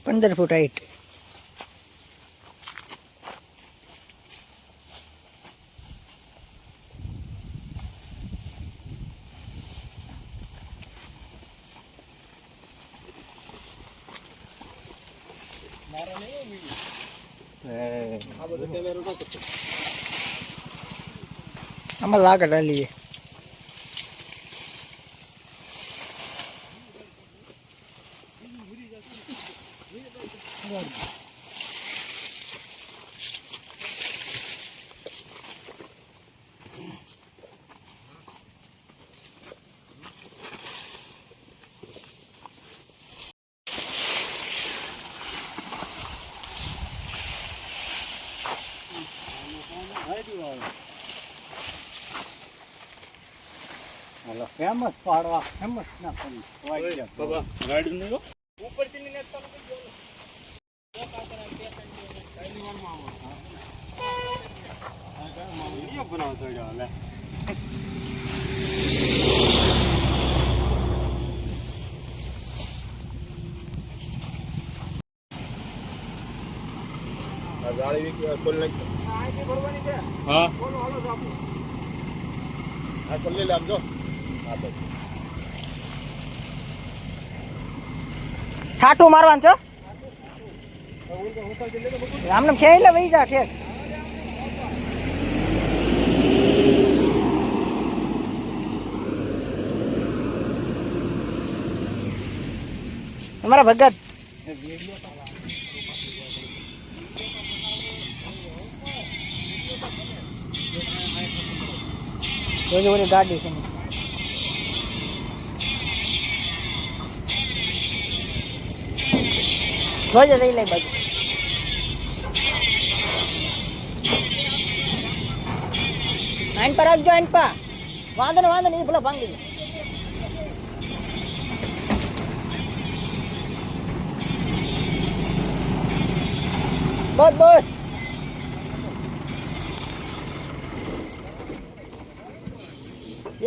15 ફૂટ height. આમાં લાકડ ડાલીએ. Hello famous Padwa famous ना पड़ी वाइट बाबा राइड नहीं हो ऊपर થી ને ચાલુ કરી દો એક આતરા કે પહેલી વાર માં આ વિડિયો બનાવતો રહ્યો લે આ ગાડી ખોલ નાખ આ જે ભરવાની છે હા બોલો હાલો બાપુ આ ખોલ લે લાગજો છાટું મારવાનું છે આમને છે એટલે વહી જા ઠેક. અમારા ભગત જોજો ગાડી છે. જોજે લઈ લઈ બાજુ આઈન પર રાખજો. આઈન પા વાંધો ને ભલે ભાંગી દે. બસ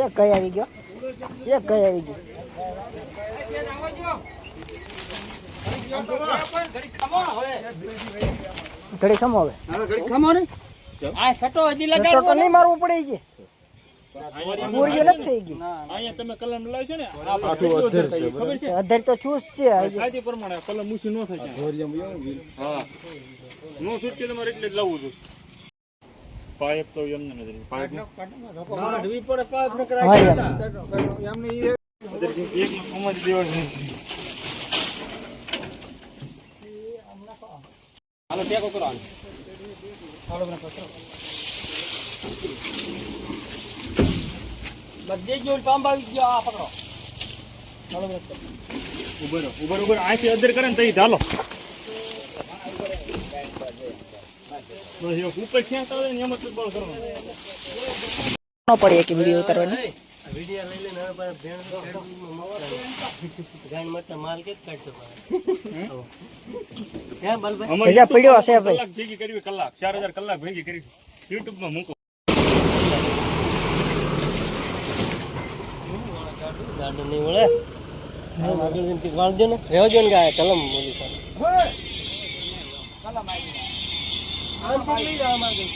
એક કઈ આવી ગયો. ઘડી ખમો હવે આ સટો હજી લગાડવો સટો નહીં મારવું પડે છે. પૂરી નથી થઈ ગઈ. અહીંયા તમે કલમ લાવ્યો છે ને આ ખબર છે અધર તો ચૂસ છે. આજી પ્રમાણે કલમ મૂછી નો થાય છે. હા નો છૂટકે તમારે એટલે જ લાવવું છે. પાઇપ તો એમને નથી પાઇપ ના ઢવી પડે પાઇપ ન કરાય એમને એક અમારી દેવળ છે. હાલો ટેકો કરો હાલો મને પકડો બધે જો કામ આવી ગયો. આ પકડો હાલો મને ઉભર આથી અદર કરે ને તઈ ઢાલો બસ ઉપર ક્યાં આવે ને એમ જ બોલ કરવાનો ન પડે કે વિડિયો ઉતારવાની. વિડિયો લઈ લેને હવે ભેણ ગાન મત માલ કે કાઢતો હે બલભાઈ પૈસા પડ્યો હશે ભાઈ. કલાક ભેગી કરવી કલાક 4000 કલાક ભેગી કરી YouTube માં મૂકો. ગાડો નહીં વળે આગળ જઈને વાળજો ને રહેજો ને ગાય કલમ બોલી કલમ આવી આમ લઈ જા આમ આગળ